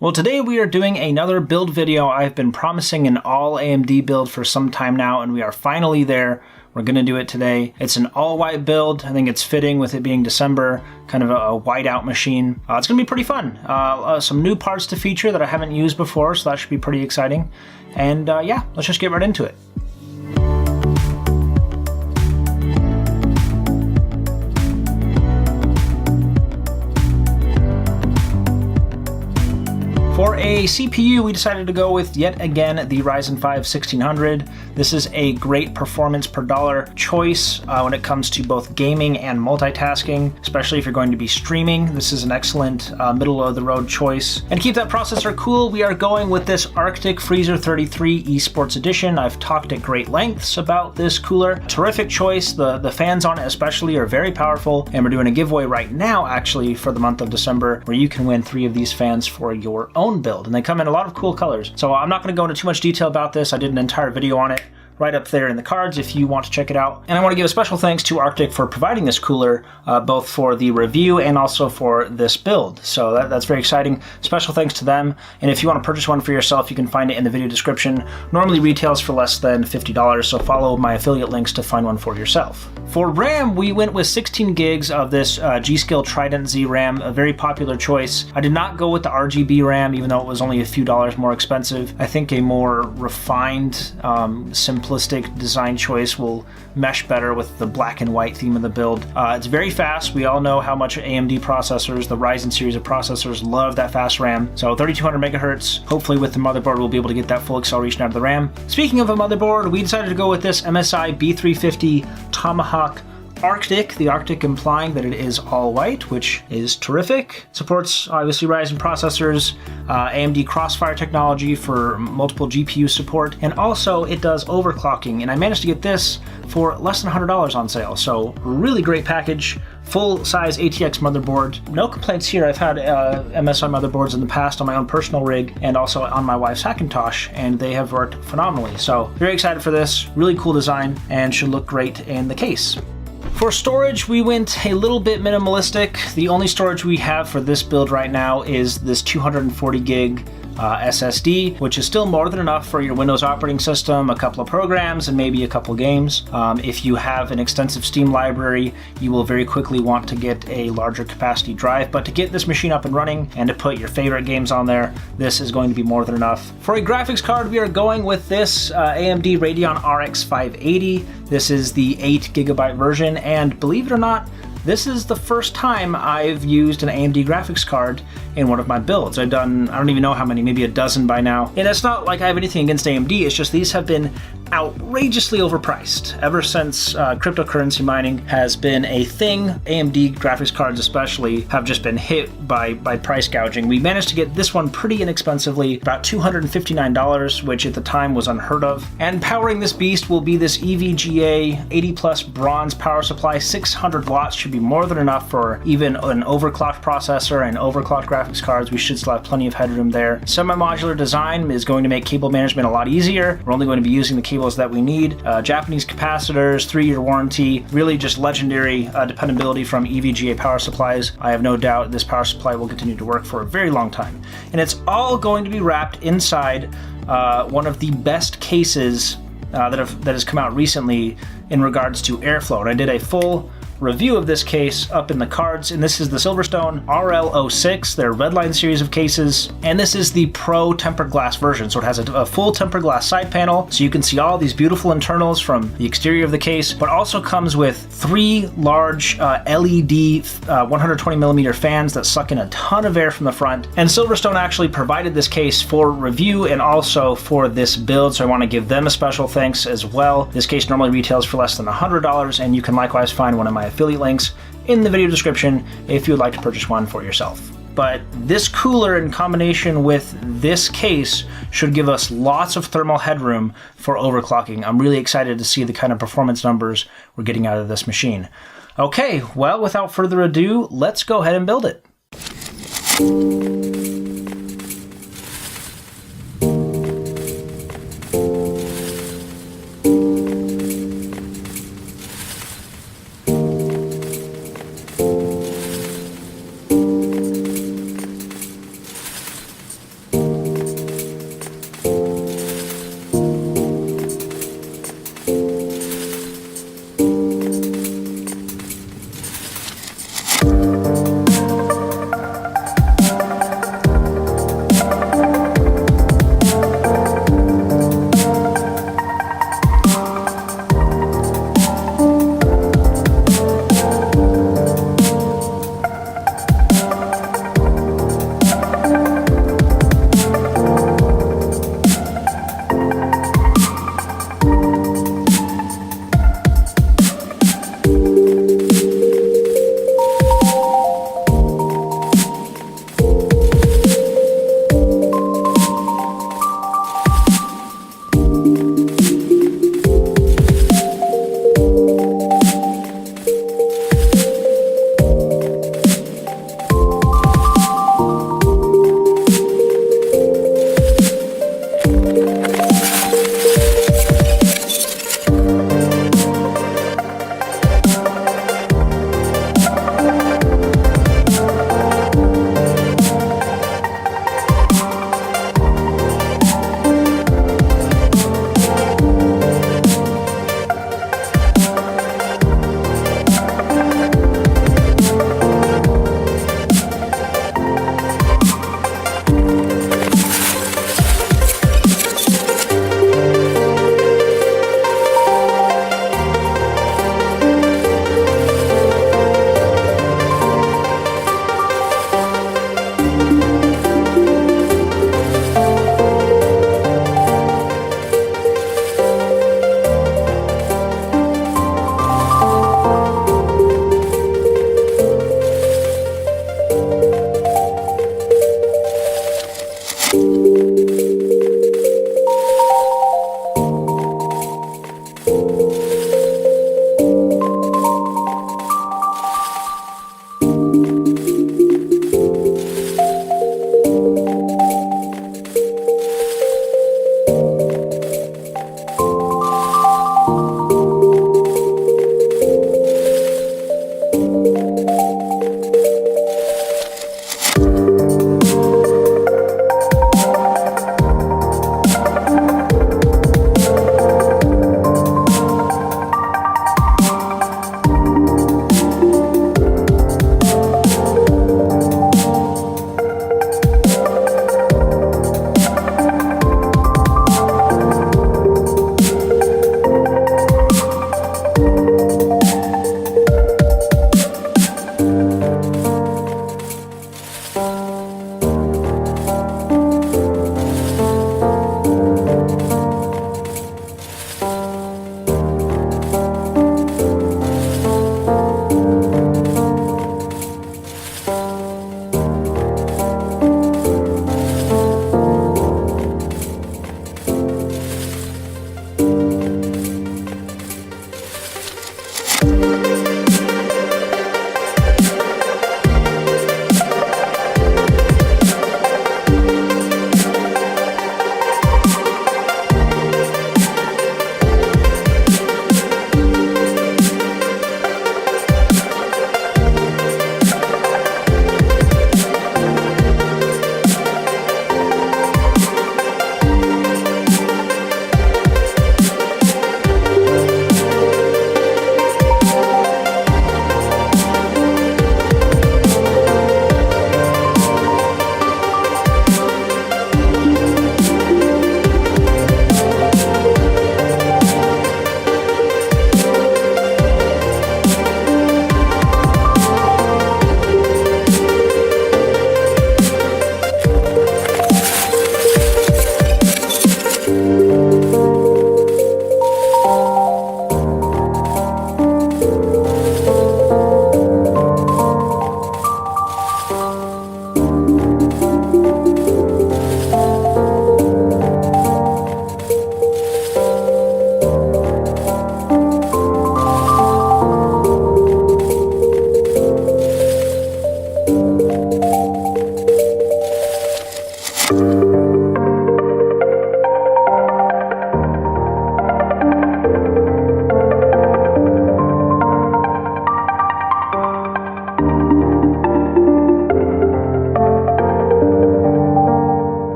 Well, today we are doing another build video. I've been promising an all-AMD build for some time now, and we are finally there. We're going to do it today. It's an all-white build. I think it's fitting with it being December, kind of a white-out machine. It's going to be pretty fun. Some new parts to feature that I haven't used before, so that should be pretty exciting. And yeah, let's just get right into it. For a CPU, we decided to go with, yet again, the Ryzen 5 1600. This is a great performance per dollar choice when it comes to both gaming and multitasking, especially if you're going to be streaming. This is an excellent middle-of-the-road choice. And to keep that processor cool, we are going with this Arctic Freezer 33 Esports Edition. I've talked at great lengths about this cooler. Terrific choice. The fans on it especially are very powerful, and we're doing a giveaway right now, actually, for the month of December, where you can win 3 of these fans for your own build, and they come in a lot of cool colors. So I'm not going to go into too much detail about this. I did an entire video on it right up there in the cards if you want to check it out. And I want to give a special thanks to Arctic for providing this cooler, both for the review and also for this build. So that's very exciting. Special thanks to them. And if you want to purchase one for yourself, you can find it in the video description. Normally retails for less than $50, so follow my affiliate links to find one for yourself. For RAM, we went with 16 gigs of this G.Skill Trident Z RAM, a very popular choice. I did not go with the RGB RAM, even though it was only a few dollars more expensive. I think a more refined, simplistic design choice will mesh better with the black and white theme of the build. It's very fast. We all know how much AMD processors, the Ryzen series of processors, love that fast RAM. So 3200 megahertz. Hopefully with the motherboard, we'll be able to get that full acceleration out of the RAM. Speaking of a motherboard, we decided to go with this MSI B350 Tomahawk Arctic, the Arctic implying that it is all white, which is terrific. Supports obviously Ryzen processors, AMD Crossfire technology for multiple GPU support, and also it does overclocking. And I managed to get this for less than $100 on sale. So really great package, full size ATX motherboard. No complaints here. I've had MSI motherboards in the past on my own personal rig and also on my wife's Hackintosh, and they have worked phenomenally. So very excited for this. Really cool design and should look great in the case. For storage, we went a little bit minimalistic. The only storage we have for this build right now is this 240 gig SSD, which is still more than enough for your Windows operating system, a couple of programs, and maybe a couple games. If you have an extensive Steam library, you will very quickly want to get a larger capacity drive, but to get this machine up and running and to put your favorite games on there, this is going to be more than enough. For a graphics card, we are going with this AMD Radeon RX580. This is the 8 gigabyte version, and believe it or not, this is the first time I've used an AMD graphics card in one of my builds. I've done, I don't even know how many, maybe a dozen by now. And it's not like I have anything against AMD, it's just these have been outrageously overpriced. Ever since cryptocurrency mining has been a thing, AMD graphics cards especially have just been hit by price gouging. We managed to get this one pretty inexpensively, about $259, which at the time was unheard of. And powering this beast will be this EVGA 80 plus bronze power supply. 600 watts should be more than enough for even an overclocked processor and overclocked graphics cards. We should still have plenty of headroom there. Semi-modular design is going to make cable management a lot easier. We're only going to be using the cables that we need. Japanese capacitors, 3-year warranty, really just legendary dependability from EVGA power supplies. I have no doubt this power supply will continue to work for a very long time. And it's all going to be wrapped inside one of the best cases that has come out recently in regards to airflow. And I did a full review of this case up in the cards, and this is the Silverstone RL06, their Redline series of cases, and this is the Pro tempered glass version, so it has a full tempered glass side panel, so you can see all these beautiful internals from the exterior of the case, but also comes with 3 large LED 120mm fans that suck in a ton of air from the front. And Silverstone actually provided this case for review and also for this build, so I want to give them a special thanks as well. This case normally retails for less than $100, and you can likewise find one of my affiliate links in the video description if you would like to purchase one for yourself. But this cooler in combination with this case should give us lots of thermal headroom for overclocking. I'm really excited to see the kind of performance numbers we're getting out of this machine. Okay, well, without further ado, let's go ahead and build it.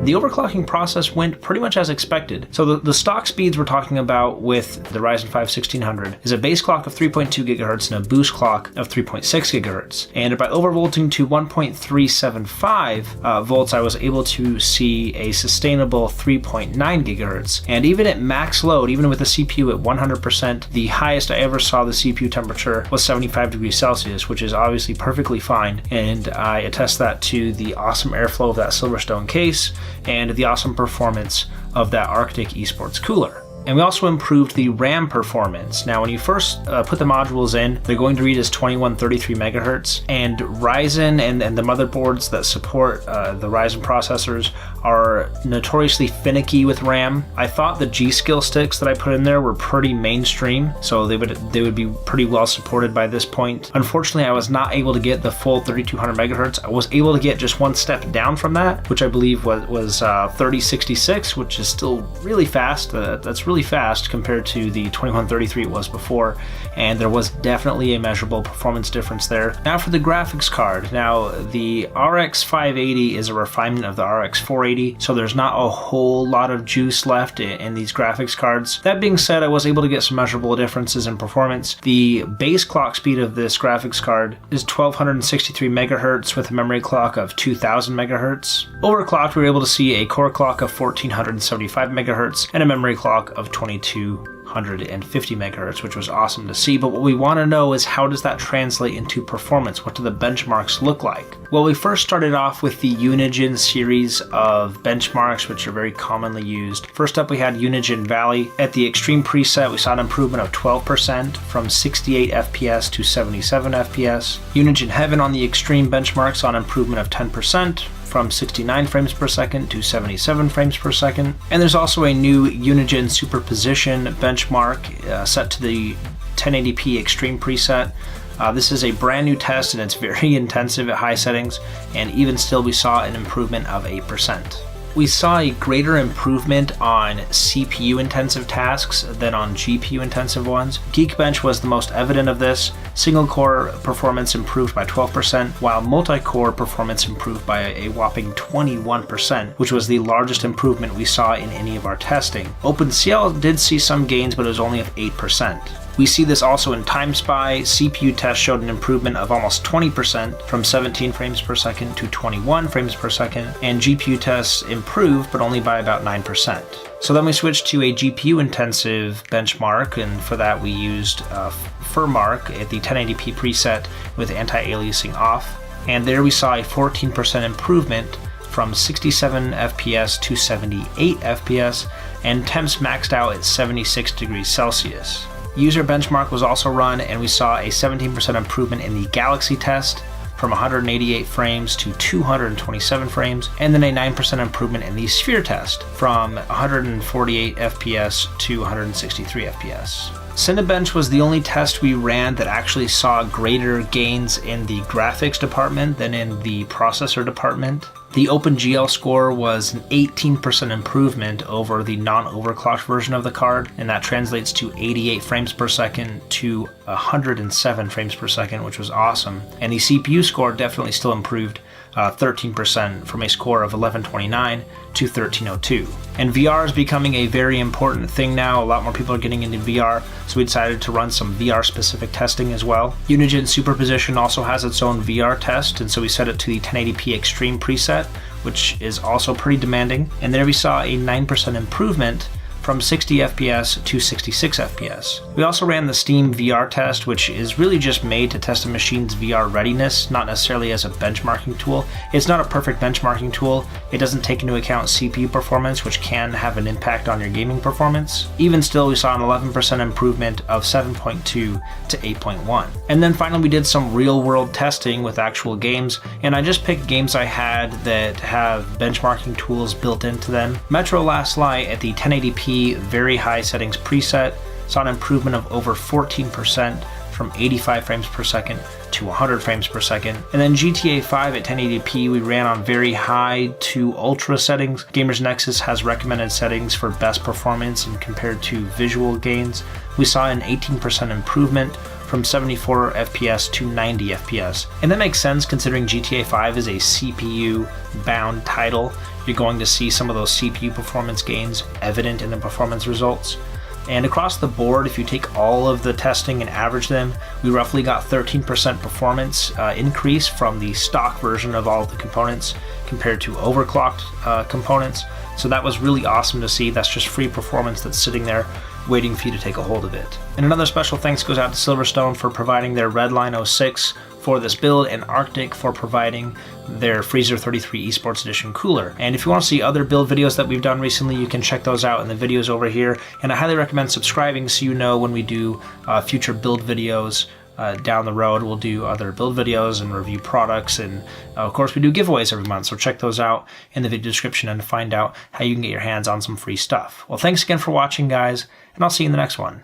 The overclocking process went pretty much as expected. So the stock speeds we're talking about with the Ryzen 5 1600 is a base clock of 3.2 gigahertz and a boost clock of 3.6 gigahertz. And by overvolting to 1.375 volts, I was able to see a sustainable 3.9 gigahertz. And even at max load, even with the CPU at 100%, the highest I ever saw the CPU temperature was 75 degrees Celsius, which is obviously perfectly fine. And I attest that to the awesome airflow of that Silverstone case and the awesome performance of that Arctic Esports cooler. And we also improved the RAM performance. Now, when you first put the modules in, they're going to read as 2133 megahertz, and Ryzen and the motherboards that support the Ryzen processors are notoriously finicky with RAM. I thought the G-Skill sticks that I put in there were pretty mainstream, so they would be pretty well supported by this point. Unfortunately, I was not able to get the full 3200 megahertz. I was able to get just one step down from that, which I believe was 3066, which is still really fast. That's really fast compared to the 2133 it was before, and there was definitely a measurable performance difference there. Now for the graphics card. Now the RX580 is a refinement of the RX480, so there's not a whole lot of juice left in these graphics cards. That being said, I was able to get some measurable differences in performance. The base clock speed of this graphics card is 1263 megahertz with a memory clock of 2000 megahertz. Overclocked, we were able to see a core clock of 1475 megahertz and a memory clock of 2250 megahertz, which was awesome to see. But what we want to know is, how does that translate into performance? What do the benchmarks look like? Well, we first started off with the Unigine series of benchmarks, which are very commonly used. First up, we had Unigine Valley. At the extreme preset, we saw an improvement of 12% from 68 FPS to 77 FPS. Unigine Heaven on the extreme benchmark saw an improvement of 10%. From 69 frames per second to 77 frames per second. And there's also a new Unigine Superposition benchmark set to the 1080p Extreme preset. This is a brand new test and it's very intensive at high settings, and even still we saw an improvement of 8%. We saw a greater improvement on CPU intensive tasks than on GPU intensive ones. Geekbench was the most evident of this. Single core performance improved by 12%, while multi-core performance improved by a whopping 21%, which was the largest improvement we saw in any of our testing. OpenCL did see some gains, but it was only of 8%. We see this also in TimeSpy. CPU tests showed an improvement of almost 20% from 17 frames per second to 21 frames per second, and GPU tests improved, but only by about 9%. So then we switched to a GPU intensive benchmark, and for that we used Furmark at the 1080p preset with anti-aliasing off, and there we saw a 14% improvement from 67 FPS to 78 FPS, and temps maxed out at 76 degrees Celsius. User benchmark was also run, and we saw a 17% improvement in the Galaxy test from 188 frames to 227 frames, and then a 9% improvement in the Sphere test from 148 FPS to 163 FPS. Cinebench was the only test we ran that actually saw greater gains in the graphics department than in the processor department. The OpenGL score was an 18% improvement over the non-overclocked version of the card, and that translates to 88 frames per second to 107 frames per second, which was awesome. And the CPU score definitely still improved 13% from a score of 1129 to 1302. And VR is becoming a very important thing now. A lot more people are getting into VR, so we decided to run some VR specific testing as well. Unigine Superposition also has its own VR test, and so we set it to the 1080p Extreme preset, which is also pretty demanding. And there we saw a 9% improvement from 60 FPS to 66 FPS. We also ran the Steam VR test, which is really just made to test a machine's VR readiness, not necessarily as a benchmarking tool. It's not a perfect benchmarking tool. It doesn't take into account CPU performance, which can have an impact on your gaming performance. Even still, we saw an 11% improvement of 7.2 to 8.1. And then finally, we did some real-world testing with actual games, and I just picked games I had that have benchmarking tools built into them. Metro Last Light at the 1080p very high settings preset saw an improvement of over 14% from 85 frames per second to 100 frames per second. And then GTA 5 at 1080p we ran on very high to ultra settings. Gamers Nexus has recommended settings for best performance, and compared to visual gains, we saw an 18% improvement from 74 FPS to 90 FPS. And that makes sense considering GTA 5 is a CPU bound title. You're going to see some of those CPU performance gains evident in the performance results. And across the board, if you take all of the testing and average them, we roughly got 13% performance increase from the stock version of all of the components compared to overclocked components. So that was really awesome to see. That's just free performance that's sitting there waiting for you to take a hold of it. And another special thanks goes out to Silverstone for providing their Redline 06 for this build, and Arctic for providing their Freezer 33 Esports Edition cooler. And if you want to see other build videos that we've done recently, you can check those out in the videos over here. And I highly recommend subscribing so you know when we do future build videos down the road. We'll do other build videos and review products, and of course we do giveaways every month, so check those out in the video description and find out how you can get your hands on some free stuff. Well, thanks again for watching, guys, and I'll see you in the next one.